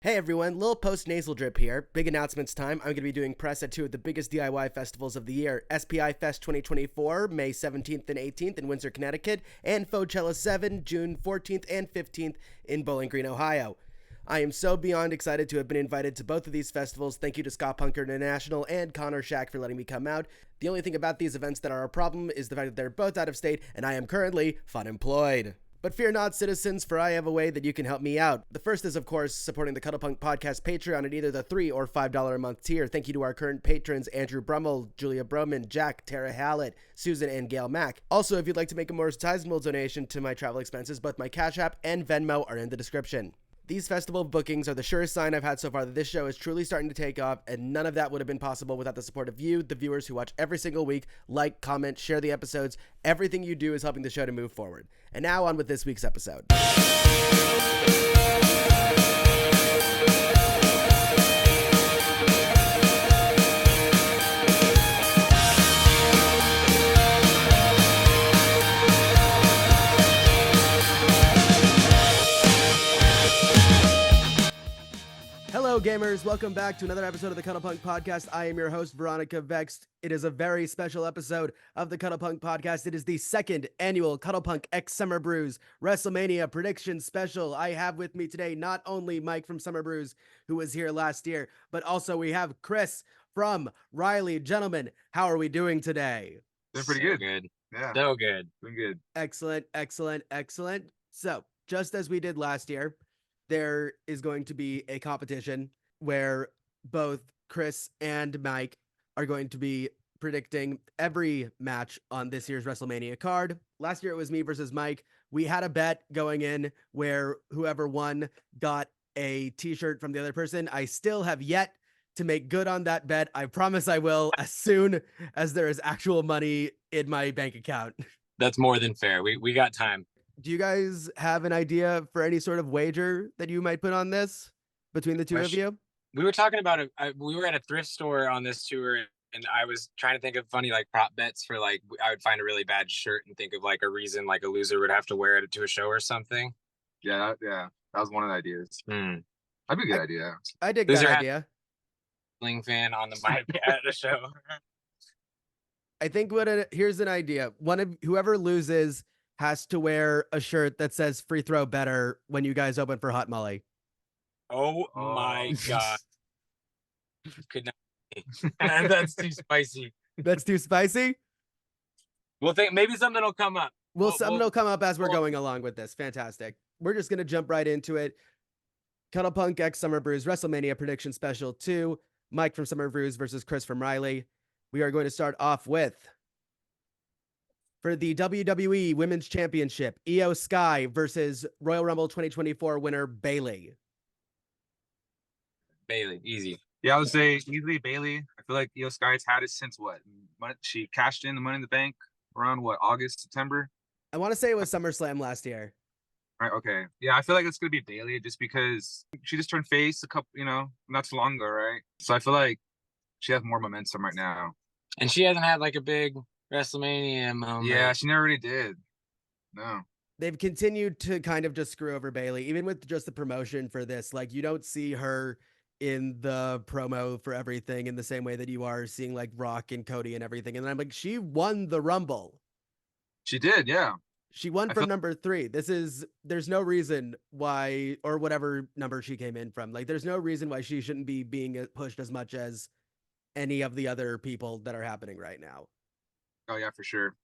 Hey everyone, Lil Post Nasal Drip here. Big announcements time. I'm going to be doing press at two of the biggest DIY festivals of the year, SPI Fest 2024, May 17th and 18th in Windsor, Connecticut, and Fochella 7, June 14th and 15th in Bowling Green, Ohio. I am so beyond excited to have been invited to both of these festivals. Thank you to Ska Punker International and Connor Shack for letting me come out. The only thing about these events that are a problem is the fact that they're both out of state and I am currently unemployed. But fear not, citizens, for I have a way that you can help me out. The first is, of course, supporting the Cuddlepunk podcast Patreon at either the $3 or $5 a month tier. Thank you to our current patrons, Andrew Brummel, Julia Broman, Jack, Tara Hallett, Susan, and Gail Mack. Also, if you'd like to make a more sizable donation to my travel expenses, both my Cash App and Venmo are in the description. These festival bookings are the surest sign I've had so far that this show is truly starting to take off, and none of that would have been possible without the support of you, the viewers who watch every single week, like, comment, share the episodes. Everything you do is helping the show to move forward. And now on with this week's episode. Hello gamers, welcome back to another episode of the Cuddlepunk podcast. I am your host, Veronika Vexed. It is a very special episode of the Cuddlepunk podcast. It is the second annual Cuddlepunk X Summerbruise Wrestlemania prediction special. I have with me today not only Mike from Summerbruise, who was here last year, but also we have Kris from Riley. Gentlemen, how are we doing today? They're pretty good. Yeah. So good. Doing good. Excellent, excellent, excellent. So, just as we did last year, there is going to be a competition where both Kris and Mike are going to be predicting every match on this year's WrestleMania card. Last year it was me versus Mike. We had a bet going in where whoever won got a t-shirt from the other person. I still have yet to make good on that bet. I promise I will as soon as there is actual money in my bank account. That's more than fair. We got time. Do you guys have an idea for any sort of wager that you might put on this between the two of you? We were talking about it. We were at a thrift store on this tour, and I was trying to think of funny prop bets for I would find a really bad shirt and think of a reason a loser would have to wear it to a show or something. Yeah, that was one of the ideas. That'd be a good idea. I dig that idea. Wrestling fan on the mic at a show. I think here's an idea. Whoever loses has to wear a shirt that says free throw better when you guys open for Hot Molly. Oh my God. Could not be. That's too spicy. That's too spicy? We'll think maybe something will come up. Something will come up as we're going along with this. Fantastic. We're just going to jump right into it. Cuddlepunk X Summerbruise WrestleMania Prediction Special 2. Mike from Summerbruise versus Kris from Riley. We are going to start off with, for the WWE Women's Championship, Io Sky versus Royal Rumble 2024 winner Bayley. Bayley, easy. Yeah, I would say easily Bayley. I feel like Io Sky's had it since she cashed in the Money in the Bank around August, September? I want to say it was SummerSlam last year. Right, okay. Yeah, I feel like it's going to be Bayley just because she just turned face a couple, not too long ago, right? So I feel like she has more momentum right now. And she hasn't had a big WrestleMania moment. Yeah, she never really did. No. They've continued to kind of just screw over Bayley, even with just the promotion for this. You don't see her in the promo for everything in the same way that you are seeing Rock and Cody and everything. And I'm she won the Rumble. She did, yeah. She won from number 3. There's no reason why, or whatever number she came in from. There's no reason why she shouldn't be being pushed as much as any of the other people that are happening right now. Oh, yeah, for sure.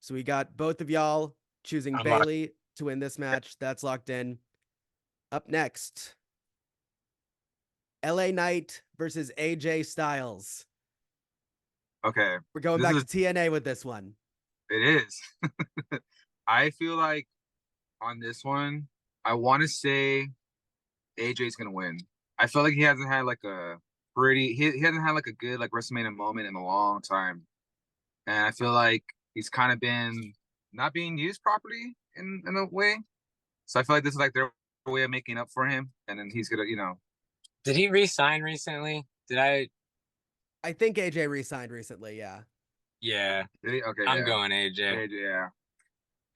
So we got both of y'all choosing Bayley to win this match. That's locked in. Up next, LA Knight versus AJ Styles. Okay. We're going back to TNA with this one. It is. I feel like on this one, I want to say AJ's going to win. I feel like he hasn't had he hasn't had a good WrestleMania moment in a long time. And I feel like he's kind of been not being used properly in a way. So I feel like this is their way of making up for him. And then he's going to, Did he re-sign recently? I think AJ re-signed recently, yeah. Yeah. Did he? Okay, I'm going AJ. AJ, yeah.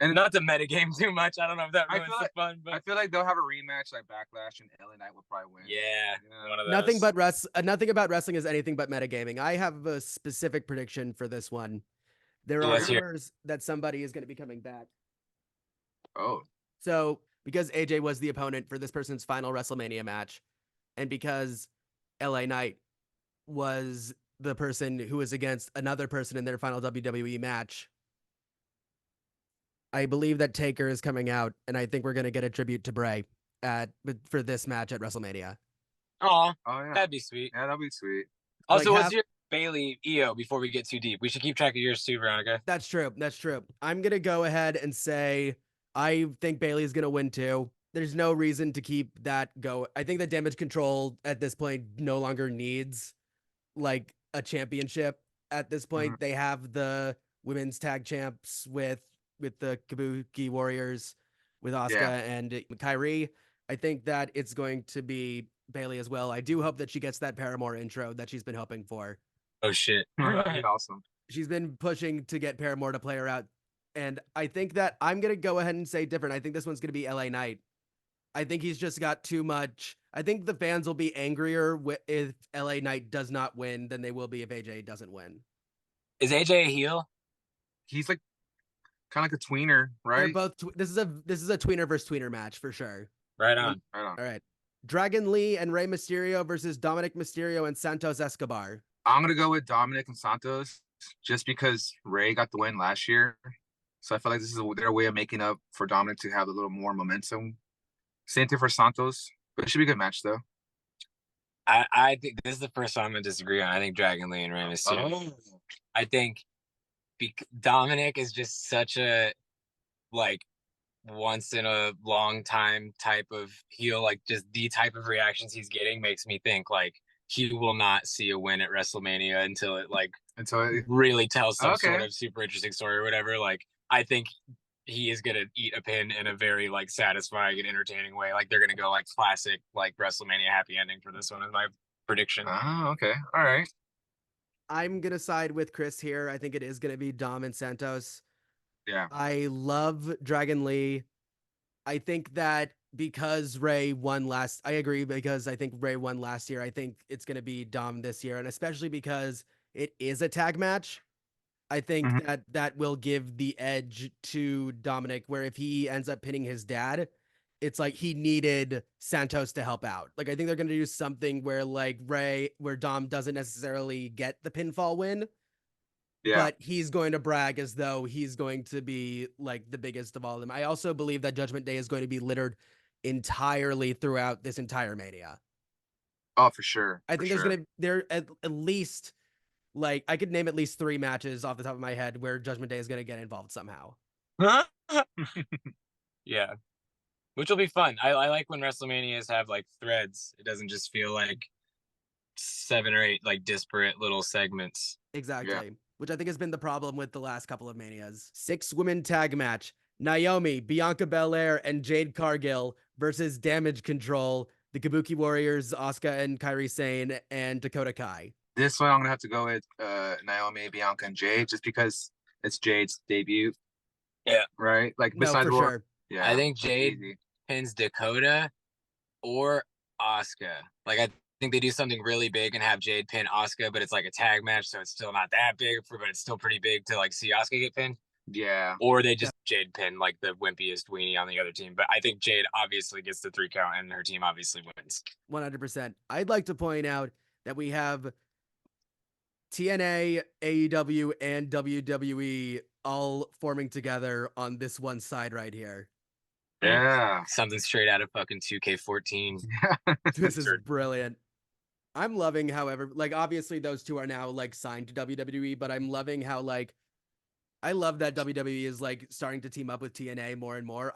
And Not to metagame too much. I don't know if that I ruins feel the like fun, but I feel like they'll have a rematch like Backlash, and LA Knight will probably win. yeah, one of those. Nothing about wrestling is anything but metagaming. I have a specific prediction for this one. There are Let's hear. rumors that somebody is going to be coming back. Oh, So, because AJ was the opponent for this person's final WrestleMania match, and because LA Knight was the person who was against another person in their final WWE match, I believe that Taker is coming out, and I think we're going to get a tribute to Bray for this match at WrestleMania. Oh, yeah. that'd be sweet. Yeah, that'd be sweet. Also, what's your Bailey EO before we get too deep? We should keep track of yours too, Veronika. That's true. I'm going to go ahead and say I think Bailey is going to win too. There's no reason to keep that go. I think that Damage Control at this point no longer needs like a championship. At this point, they have the women's tag champs with the Kabuki Warriors, with Asuka and Kyrie. I think that it's going to be Bailey as well. I do hope that she gets that Paramore intro that she's been hoping for. Oh shit! Awesome. She's been pushing to get Paramore to play her out, and I think that I'm gonna go ahead and say different. I think this one's gonna be LA Knight. I think he's just got too much. I think the fans will be angrier if LA Knight does not win than they will be if AJ doesn't win. Is AJ a heel? He's like kind of like a tweener, right? They're both. This is a tweener versus tweener match for sure. Right on. All right. Dragon Lee and Rey Mysterio versus Dominic Mysterio and Santos Escobar. I'm gonna go with Dominic and Santos just because Rey got the win last year, so I feel like this is their way of making up for Dominic to have a little more momentum. Same thing for Santos, but it should be a good match though. I think this is the first one I'm gonna disagree on. I think Dragon Lee and Rey Mysterio. I think Dominic is just such a like once in a long time type of heel. Like just the type of reactions he's getting makes me think like he will not see a win at WrestleMania until it really tells some sort of super interesting story or whatever. Like I think he is gonna eat a pin in a very like satisfying and entertaining way. Like they're gonna go like classic like WrestleMania happy ending for this one is my prediction. Oh, okay. All right. I'm gonna side with Kris here. I think it is gonna be Dom and Santos. Yeah. I love Dragon Lee. I think that because Rey won last, I agree because I think Rey won last year. I think it's gonna be Dom this year, and especially because it is a tag match. I think that will give the edge to Dominic, where if he ends up pinning his dad, it's like he needed Santos to help out. Like I think they're gonna do something where like where Dom doesn't necessarily get the pinfall win, but he's going to brag as though he's going to be like the biggest of all of them. I also believe that Judgment Day is going to be littered entirely throughout this entire Mania. Oh, for sure. I think there's at least. Like, I could name at least 3 matches off the top of my head where Judgment Day is going to get involved somehow. Yeah. Which will be fun. I like when WrestleManias have, like, threads. It doesn't just feel like 7 or 8, like, disparate little segments. Exactly. Yeah. Which I think has been the problem with the last couple of Manias. 6-women tag match. Naomi, Bianca Belair, and Jade Cargill versus Damage Control, the Kabuki Warriors, Asuka and Kairi Sane, and Dakota Kai. This one I'm gonna have to go with Naomi, Bianca, and Jade, just because it's Jade's debut. Yeah. Right. Like besides sure. Yeah. I think Jade pins Dakota or Asuka. Like I think they do something really big and have Jade pin Asuka, but it's like a tag match, so it's still not that big, but it's still pretty big to like see Asuka get pinned. Yeah. Or they just Jade pin like the wimpiest weenie on the other team. But I think Jade obviously gets the 3 count and her team obviously wins. 100%. I'd like to point out that we have TNA, AEW, and WWE all forming together on this one side right here. Yeah. Something straight out of fucking 2K14. This is brilliant. I'm loving, however, like obviously those two are now like signed to WWE, but I'm loving how like I love that WWE is like starting to team up with TNA more and more.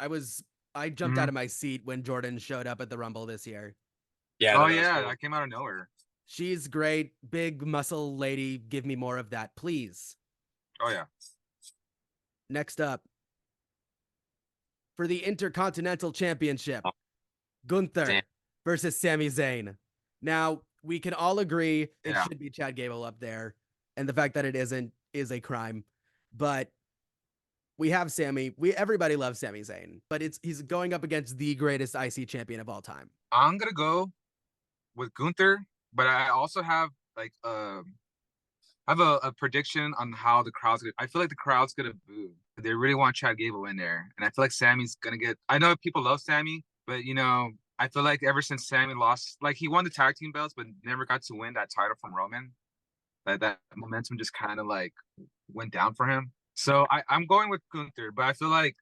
I jumped out of my seat when Jordan showed up at the Rumble this year. Yeah. Oh yeah, cool. I came out of nowhere. She's great. Big muscle lady. Give me more of that, please. Oh, yeah. Next up, for the Intercontinental Championship, Gunther versus Sami Zayn. Now, we can all agree it should be Chad Gable up there, and the fact that it isn't is a crime. But We have Sammy. Everybody loves Sami Zayn, but he's going up against the greatest IC champion of all time. I'm gonna go with Gunther, but I also have like I have a prediction on how the crowd's gonna. I feel like the crowd's gonna boo. They really want Chad Gable in there, and I feel like Sammy's gonna get. I know people love Sammy, but I feel like ever since Sammy lost, like he won the tag team belts, but never got to win that title from Roman. That momentum just kind of like went down for him. So I'm going with Gunther, but I feel like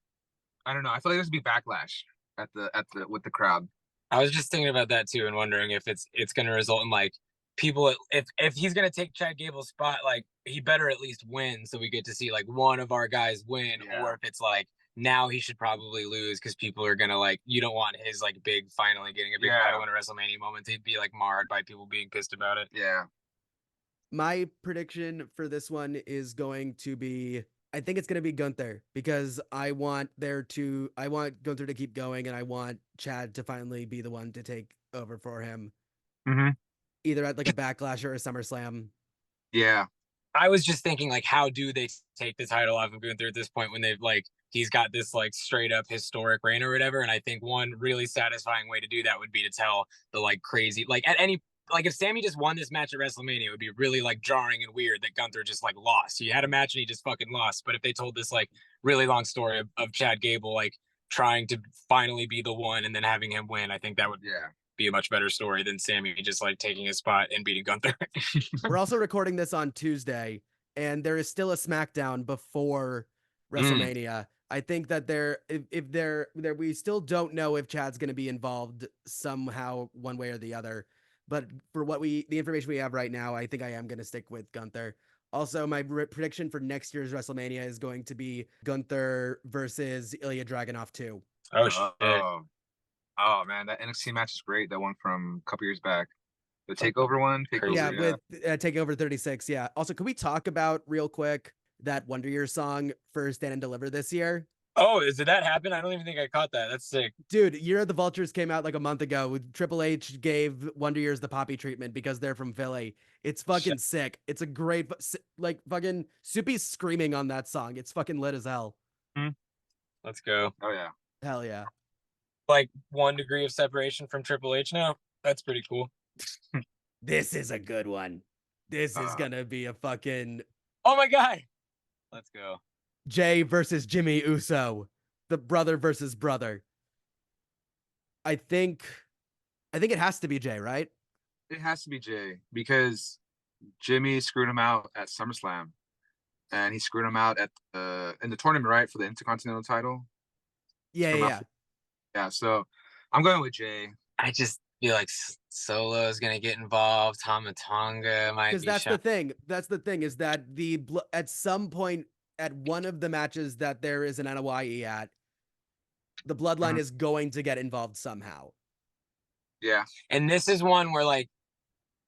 I don't know. I feel like there's gonna be backlash at the with the crowd. I was just thinking about that too and wondering if it's going to result in like people if he's going to take Chad Gable's spot, like he better at least win so we get to see like one of our guys win, or if it's like now he should probably lose because people are going to like, you don't want his like big finally getting a big title win a WrestleMania moment to be like marred by people being pissed about it. Yeah. My prediction for this one is going to be, I think it's going to be Gunther, because I want Gunther to keep going, and I want Chad to finally be the one to take over for him. Mm-hmm. Either at like a Backlash or a SummerSlam. Yeah. I was just thinking like, how do they take the title off of Gunther at this point when they've like, he's got this like straight up historic reign or whatever. And I think one really satisfying way to do that would be to tell the like crazy, like at any, like if Sammy just won this match at WrestleMania, it would be really like jarring and weird that Gunther just like lost. He had a match and he just fucking lost. But if they told this like really long story of Chad Gable like trying to finally be the one and then having him win, I think that would be a much better story than Sammy just like taking his spot and beating Gunther. We're also recording this on Tuesday, and there is still a SmackDown before WrestleMania. I think that we still don't know if Chad's going to be involved somehow, one way or the other. But for the information we have right now, I think I am going to stick with Gunther. Also, my prediction for next year's WrestleMania is going to be Gunther versus Ilya Dragunov 2. Oh, shit. Oh, man, that NXT match is great. That one from a couple years back. The TakeOver one? With TakeOver 36, yeah. Also, can we talk about, real quick, that Wonder Years song for Stand and Deliver this year? Oh, did that happen? I don't even think I caught that. That's sick. Dude, Year of the Vultures came out like a month ago. Triple H gave Wonder Years the poppy treatment because they're from Philly. It's fucking sick. It's a great, like, fucking Soupy's screaming on that song. It's fucking lit as hell. Let's go. Oh, yeah. Hell yeah. Like 1 degree of separation from Triple H now. That's pretty cool. This is a good one. This is gonna be a fucking... Oh my God. Let's go. Jay versus Jimmy Uso. The brother versus brother. I think it has to be Jay, right? It has to be Jay, because Jimmy screwed him out at SummerSlam, and he screwed him out at in the tournament, right, for the Intercontinental title. Yeah. So I'm going with Jay. I just feel like Solo is gonna get involved. Tama Tonga might be. Because that's the thing. That's the thing, is that at some point at one of the matches that there is an NYE at, the Bloodline is going to get involved somehow. Yeah. And this is one where like,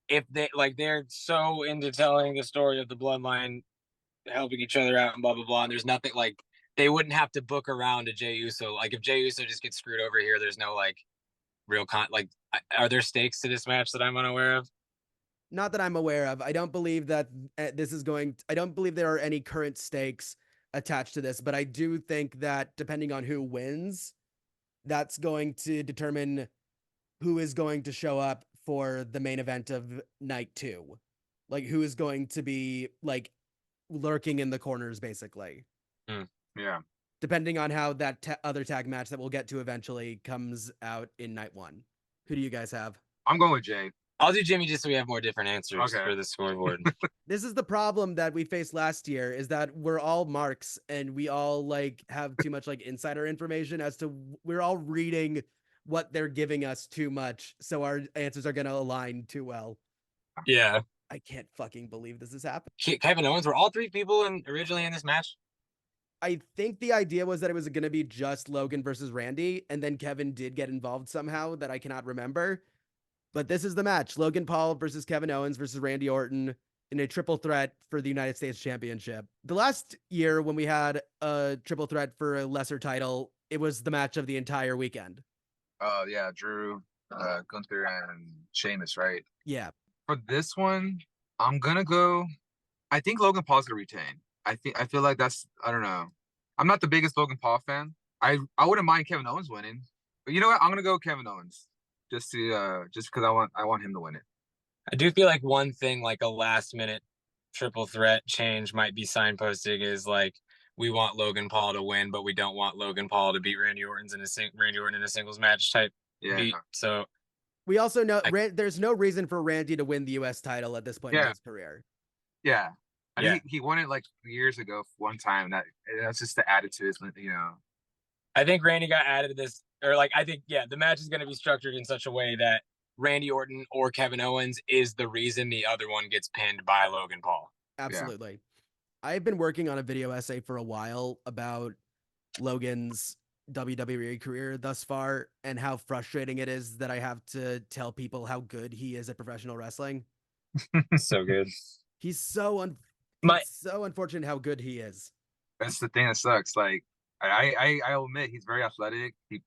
if they're so into telling the story of the Bloodline helping each other out and blah blah blah, and there's nothing like, they wouldn't have to book around a Jey Uso. Like if Jey Uso just gets screwed over here, there's no like real are there stakes to this match that I'm unaware of? Not that I'm aware of. I don't believe that I don't believe there are any current stakes attached to this, but I do think that depending on who wins, that's going to determine who is going to show up for the main event of night 2. Like who is going to be like lurking in the corners, basically. Yeah. Depending on how that other tag match that we'll get to eventually comes out in night 1. Who do you guys have? I'm going with Jay. I'll do Jimmy just so we have more different answers for the scoreboard. This is the problem that we faced last year, is that we're all marks and we all like have too much like insider information as to, we're all reading what they're giving us too much. So our answers are going to align too well. Yeah. I can't fucking believe this has happened. Kevin Owens, were all 3 people originally in this match? I think the idea was that it was going to be just Logan versus Randy, and then Kevin did get involved somehow that I cannot remember. But this is the match. Logan Paul versus Kevin Owens versus Randy Orton in a triple threat for the United States Championship. The last year when we had a triple threat for a lesser title, it was the match of the entire weekend. Yeah, Drew, Gunther, and Sheamus, right? Yeah. For this one, I'm gonna go. I think Logan Paul's gonna retain. I feel like that's, I don't know. I'm not the biggest Logan Paul fan. I wouldn't mind Kevin Owens winning, but you know what? I'm gonna go with Kevin Owens just because I want him to win it. I do feel like one thing, like a last minute triple threat change might be signposting is like we want Logan Paul to win, but we don't want Logan Paul to beat Randy Orton in a singles match type beat. So we also know there's no reason for Randy to win the U.S. title at this point in his career. Yeah. He won it like years ago one time. That's just to add it to his, you know. I think Randy got added to this, or like I think the match is going to be structured in such a way that Randy Orton or Kevin Owens is the reason the other one gets pinned by Logan Paul. Absolutely. Yeah. I've been working on a video essay for a while about Logan's WWE career thus far and how frustrating it is that I have to tell people how good he is at professional wrestling. So good. He's so so unfortunate how good he is. That's the thing that sucks. Like I admit he's very athletic. He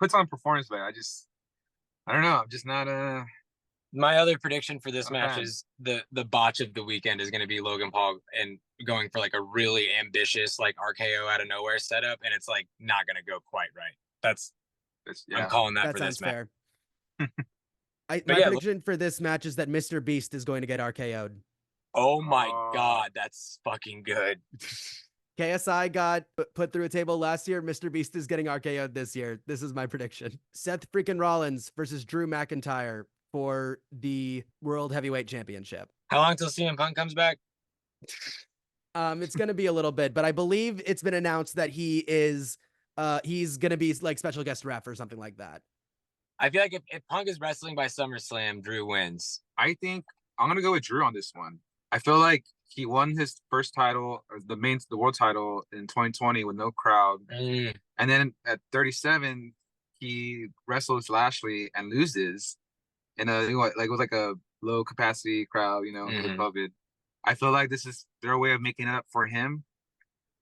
puts on performance, but I don't know. I'm just not My other prediction for this match is the botch of the weekend is going to be Logan Paul and going for like a really ambitious like RKO out of nowhere setup, and it's like not going to go quite right. I'm calling that for this match. My prediction for this match is that Mr. Beast is going to get RKO'd. Oh my God, that's fucking good. KSI got put through a table last year. Mr. Beast is getting RKO'd this year. This is my prediction. Seth freaking Rollins versus Drew McIntyre for the World Heavyweight Championship. How long till CM Punk comes back? It's going to be a little bit, but I believe it's been announced that he's going to be like special guest ref or something like that. I feel like if Punk is wrestling by SummerSlam, Drew wins. I think I'm going to go with Drew on this one. I feel like he won his first title, the world title in 2020 with no crowd. And then at 37, he wrestles Lashley and loses in it was like a low capacity crowd, you know, with COVID. I feel like this is their way of making it up for him.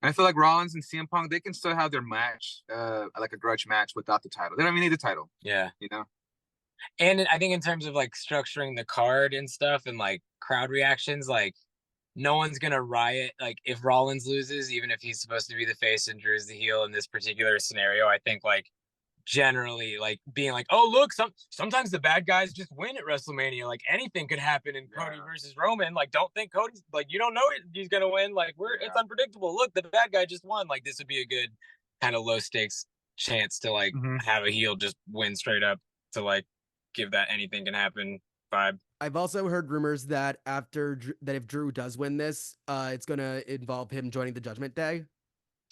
And I feel like Rollins and CM Punk, they can still have their match, like a grudge match without the title. They don't even need the title. Yeah. You know? And I think in terms of like structuring the card and stuff and like crowd reactions, like no one's going to riot. Like if Rollins loses, even if he's supposed to be the face and Drew's the heel in this particular scenario, I think like generally like being like, oh, look, sometimes the bad guys just win at WrestleMania. Like anything could happen in Cody versus Roman. Like, don't think Cody's like, you don't know he's going to win. Like it's unpredictable. Look, the bad guy just won. Like this would be a good kind of low stakes chance to like have a heel just win straight up to like give that anything can happen vibe. I've also heard rumors that if Drew does win this, it's going to involve him joining the Judgment Day.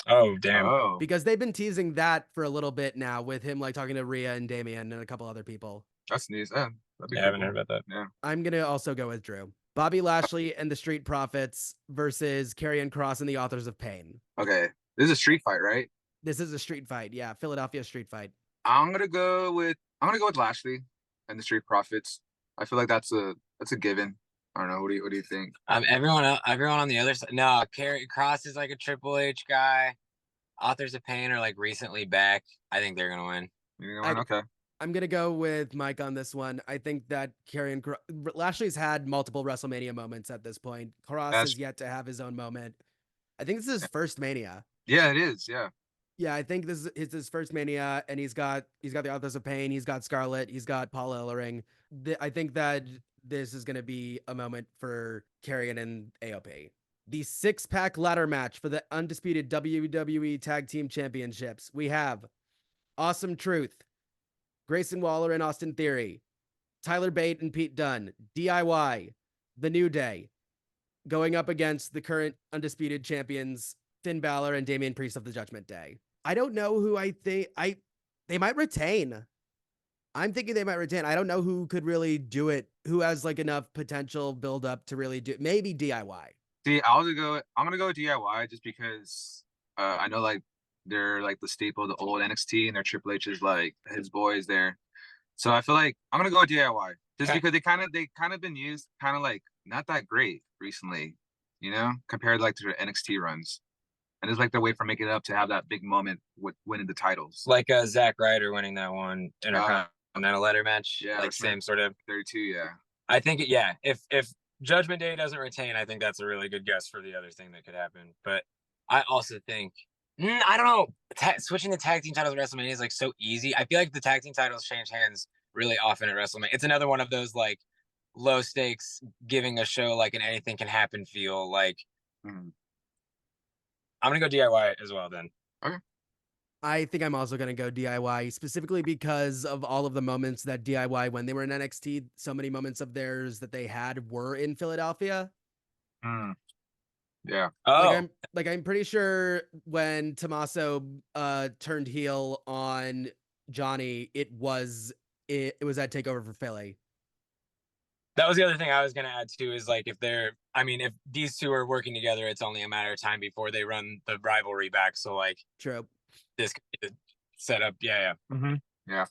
Oh, damn. Because they've been teasing that for a little bit now with him like talking to Rhea and Damian and a couple other people. That's news. I haven't heard about that. Yeah. I'm going to also go with Drew. Bobby Lashley and the Street Profits versus Karrion Kross and the Authors of Pain. Okay. This is a street fight, right? This is a street fight. Yeah, Philadelphia street fight. I'm going to go with Lashley and the Street Profits. I feel like that's a given. I don't know. What do you think? Everyone on the other side. No, Kross is like a Triple H guy. Authors of Pain are like recently back. I think they're gonna win. Okay. I'm gonna go with Mike on this one. I think that Lashley's had multiple WrestleMania moments at this point. Kross has yet to have his own moment. I think this is his first Mania. Yeah, it is. Yeah. Yeah, I think this is his first Mania, and he's got the Authors of Pain. He's got Scarlett. He's got Paul Ellering. I think that this is going to be a moment for Karrion and AOP. The 6-pack ladder match for the undisputed WWE Tag Team Championships. We have Awesome Truth, Grayson Waller and Austin Theory, Tyler Bate and Pete Dunne, DIY, The New Day, going up against the current undisputed champions, Finn Balor and Damian Priest of the Judgment Day. I don't know who they might retain. I'm thinking they might retain. I don't know who could really do it, who has like enough potential build up to really do it. Maybe DIY. See, I'm gonna go with DIY just because I know like they're like the staple of the old NXT and their Triple H is like his boys there. So I feel like I'm gonna go with DIY just because they kind of been used kind of like not that great recently, you know, compared like to their NXT runs. And it's like their way for making it up to have that big moment with winning the titles. Like Zack Ryder winning that one Intercontinental ladder match. Yeah, like same sort of 32, yeah. I think if Judgment Day doesn't retain, I think that's a really good guess for the other thing that could happen. But I also think I don't know. Switching the tag team titles at WrestleMania is like so easy. I feel like the tag team titles change hands really often at WrestleMania. It's another one of those like low stakes, giving a show like an anything can happen feel. Like I'm gonna go DIY as well then. Okay. I think I'm also going to go DIY specifically because of all of the moments that DIY when they were in NXT. So many moments of theirs that they had were in Philadelphia. Yeah. Oh, I'm pretty sure when Tommaso turned heel on Johnny, it was at Takeover for Philly. that was the other thing I was gonna add too. Is like if these two are working together, it's only a matter of time before they run the rivalry back. So like, True. this could be the setup. Yeah. Yeah.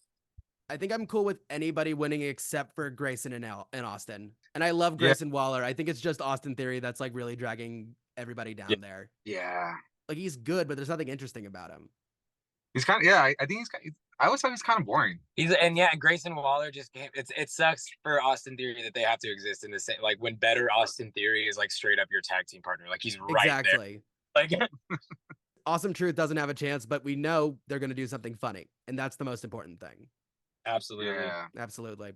I think I'm cool with anybody winning except for Grayson and Austin. And I love Yeah. Grayson Waller. I think it's just Austin Theory that's like really dragging everybody down there. Yeah. Like he's good, but there's nothing interesting about him. He's kind of I think I always thought he's kind of boring. Grayson Waller just came. It sucks for Austin Theory that they have to exist in the same, like when better Austin Theory is like straight up your tag team partner. Like he's right Exactly. there. Like Awesome Truth doesn't have a chance, but we know they're going to do something funny, and that's the most important thing. absolutely. Yeah. Absolutely.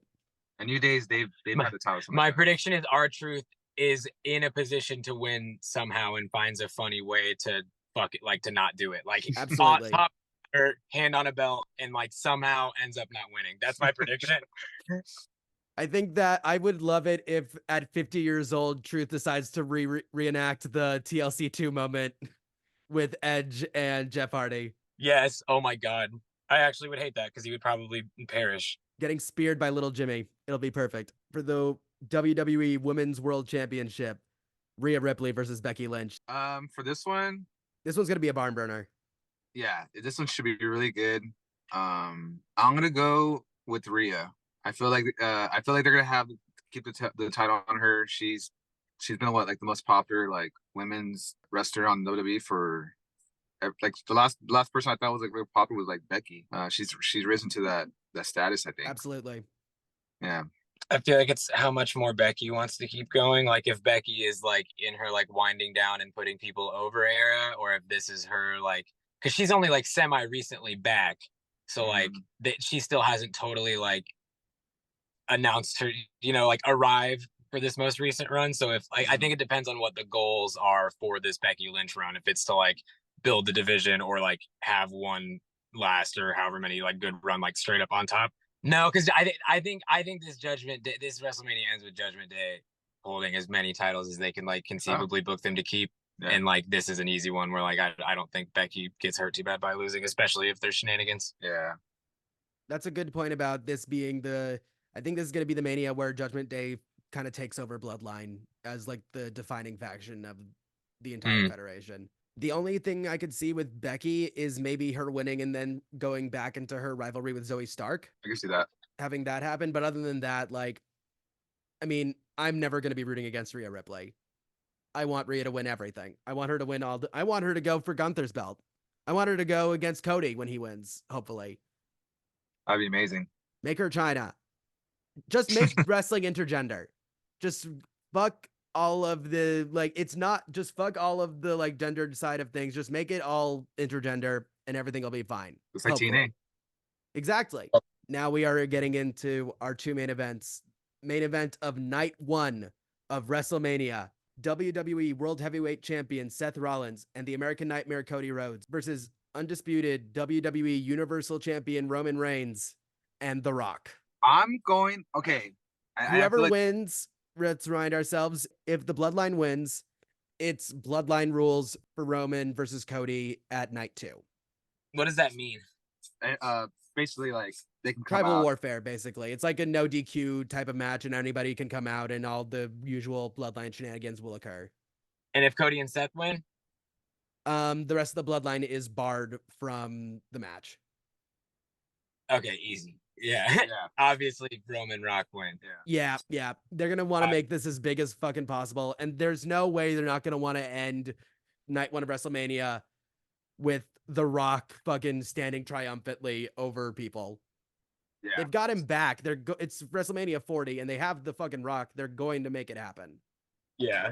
And New Days, they've had the title. My prediction is R-Truth is in a position to win somehow and finds a funny way to fuck it, like to not do it. Like Absolutely. top or hand on a belt and like somehow ends up not winning. That's my prediction. I think that I would love it if at 50 years old, Truth decides to reenact the TLC 2 moment with Edge and Jeff Hardy. Yes. Oh my God. I actually would hate that because he would probably perish. Getting speared by little Jimmy. It'll be perfect. For the WWE Women's World Championship, Rhea Ripley versus Becky Lynch. For this one's going to be a barn burner. Yeah, this one should be really good. I'm gonna go with Rhea. I feel like they're gonna keep the title on her. She's been like the most popular like women's wrestler on WWE for like the last person I thought was like real popular was like Becky. She's risen to that status, I think. Absolutely. Yeah. I feel like it's how much more Becky wants to keep going. Like if Becky is like in her like winding down and putting people over era, or if this is her like, because she's only like semi recently back, so like that she still hasn't totally like announced her, like arrive for this most recent run. So if I think it depends on what the goals are for this Becky Lynch run. If it's to like build the division or like have one last or however many like good run like straight up on top. No, because I think this this WrestleMania ends with Judgment Day holding as many titles as they can like conceivably book them to keep. Yeah. And like this is an easy one where like I don't think Becky gets hurt too bad by losing, especially if there's shenanigans. Yeah. That's a good point about this being I think this is going to be the Mania where Judgment Day kind of takes over Bloodline as like the defining faction of the entire federation. The only thing I could see with Becky is maybe her winning and then going back into her rivalry with Zoe Stark. I can see that. Having that happen. But other than that, like, I mean, I'm never going to be rooting against Rhea Ripley. I want Rhea to win everything. I want her to win I want her to go for Gunther's belt. I want her to go against Cody when he wins, hopefully. That'd be amazing. Make her China. Just make wrestling intergender. Just fuck all of the like it's not just fuck all of the like gendered side of things. Just make it all intergender and everything will be fine. It's like TNA. Exactly. Now we are getting into our two main events. Main event of night 1 of WrestleMania. WWE World Heavyweight Champion Seth Rollins and the American Nightmare Cody Rhodes versus undisputed WWE Universal Champion Roman Reigns and The Rock. I'm going okay. Whoever wins, let's remind ourselves, if the Bloodline wins, it's Bloodline rules for Roman versus Cody at night 2. What does that mean? Basically, like they can tribal warfare. Basically, it's like a no DQ type of match, and anybody can come out, and all the usual Bloodline shenanigans will occur. And if Cody and Seth win, the rest of the Bloodline is barred from the match. Okay, easy. Yeah. Obviously, Roman Rock win. Yeah. They're gonna want to make this as big as fucking possible, and there's no way they're not gonna want to end night 1 of WrestleMania with The Rock fucking standing triumphantly over people. Yeah. They've got him back. It's WrestleMania 40, and they have the fucking Rock. They're going to make it happen. Yeah.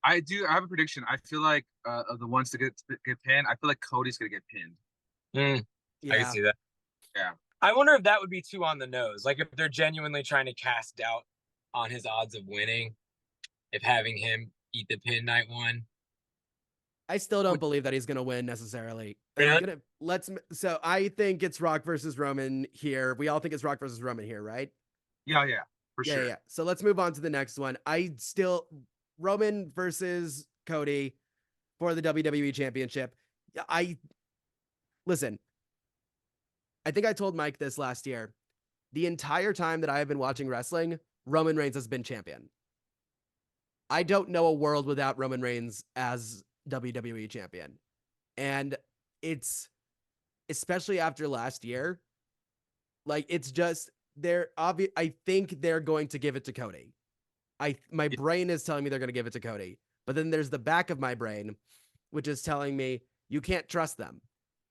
I have a prediction. I feel like of the ones to get pinned, I feel like Cody's gonna get pinned. I can Yeah. see that. Yeah. I wonder if that would be too on the nose. Like if they're genuinely trying to cast doubt on his odds of winning, if having him eat the pin night one. I still don't believe that he's gonna win necessarily. Really? So I think it's Rock versus Roman here. We all think it's Rock versus Roman here, right? Yeah, for Yeah, sure. yeah. So let's move on to the next one. Roman versus Cody for the WWE Championship. Listen. I think I told Mike this last year. The entire time that I have been watching wrestling, Roman Reigns has been champion. I don't know a world without Roman Reigns as WWE champion. And it's especially after last year, like it's just they're obvious. I think they're going to give it to Cody. My brain is telling me they're going to give it to Cody, but then there's the back of my brain, which is telling me you can't trust them,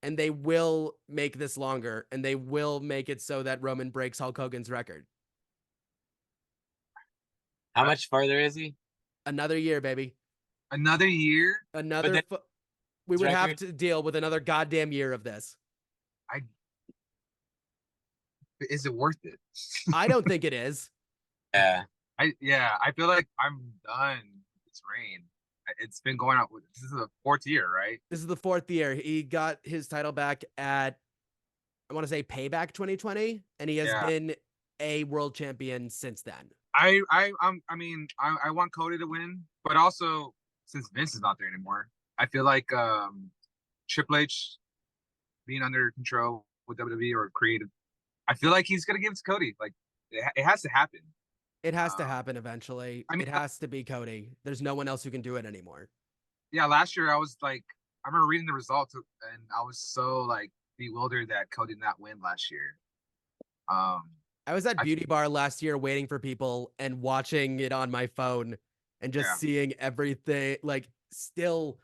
and they will make this longer, and they will make it so that Roman breaks Hulk Hogan's record. How much farther is he? Another year, baby. Another year? We would have to deal with another goddamn year of this. Is it worth it? I don't think it is. Yeah. I feel like I'm done with this reign. It's been going on. This is the 4th year, right? This is the 4th year. He got his title back at, I want to say, Payback 2020, and he has been a world champion since then. I want Cody to win, but also since Vince is not there anymore, I feel like Triple H being under control with WWE or creative, I feel like he's gonna give it to Cody. Like it has to happen. It has to happen eventually. It has to be Cody. There's no one else who can do it anymore. Yeah, last year I was like, I remember reading the results and I was so like bewildered that Cody did not win last year. I was at Beauty Bar last year waiting for people and watching it on my phone and just seeing everything, like still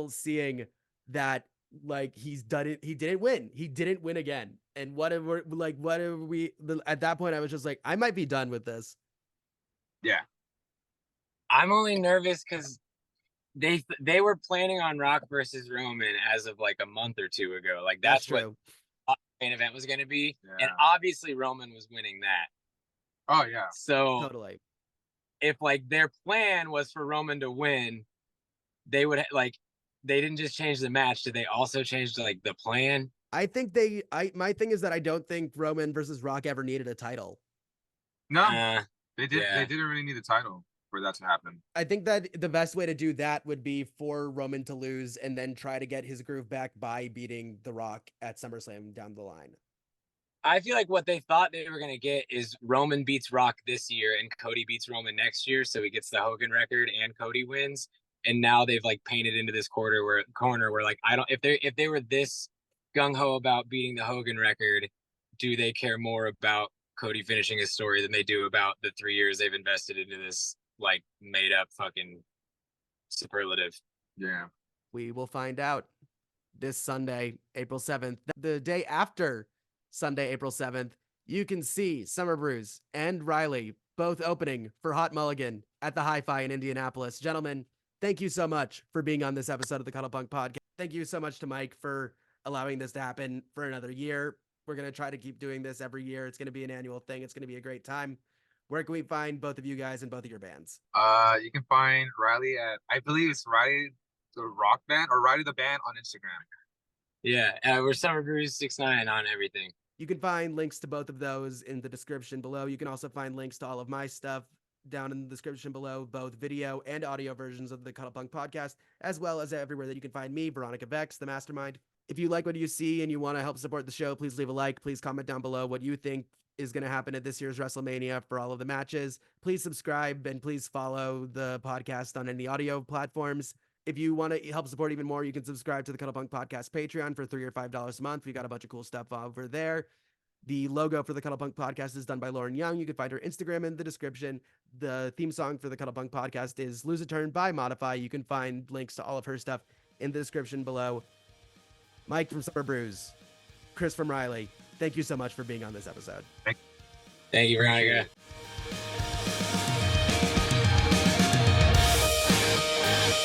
seeing that like he's done it. He didn't win. He didn't win again. And whatever at that point I was just like, I might be done with this. Yeah. I'm only nervous because they were planning on Rock versus Roman as of like a month or two ago. Like that's true. What the main event was going to be. And obviously Roman was winning that. Oh yeah. So totally. If like their plan was for Roman to win, they would they didn't just change the match. Did they also change like the plan? I think my thing is that I don't think Roman versus Rock ever needed a title. No, they didn't really need a title for that to happen. I think that the best way to do that would be for Roman to lose and then try to get his groove back by beating The Rock at SummerSlam down the line. I feel like what they thought they were going to get is Roman beats Rock this year and Cody beats Roman next year. So he gets the Hogan record and Cody wins. And now they've like painted into this corner where like, if they were this gung ho about beating the Hogan record, do they care more about Cody finishing his story than they do about the 3 years they've invested into this like made up fucking superlative? Yeah. We will find out this Sunday, April 7th. The day after Sunday, April 7th, you can see Summerbruise and Riley both opening for Hot Mulligan at the Hi-Fi in Indianapolis. Gentlemen, thank you so much for being on this episode of the Cuddlepunk podcast. Thank you so much to Mike for allowing this to happen for another year. We're going to try to keep doing this every year. It's going to be an annual thing. It's going to be a great time. Where can we find both of you guys and both of your bands? You can find Riley at, I believe it's Riley the Rock Band or Riley the Band on Instagram. Yeah, we're Summerbruise 69 on everything. You can find links to both of those in the description below. You can also find links to all of my stuff down in the description below, both video and audio versions of the Cuddlepunk podcast, as well as everywhere that you can find me, Veronika Vex, the Mastermind. If you like what you see and you want to help support the show, please leave a like. Please comment down below what you think is going to happen at this year's Wrestlemania for all of the matches. Please subscribe and please follow the podcast on any audio platforms. If you want to help support even more, you can subscribe to the Cuddlepunk Podcast Patreon for $3 or $5 a month. We've got a bunch of cool stuff over there. The logo for the Cuddlepunk Podcast is done by Lauren Young. You can find her Instagram in the description. The theme song for the Cuddlepunk Podcast is Lose a Turn by Modify. You can find links to all of her stuff in the description below. Mike from Summerbruise, Kris from Riley, thank you so much for being on this episode. Thank you, Veronika.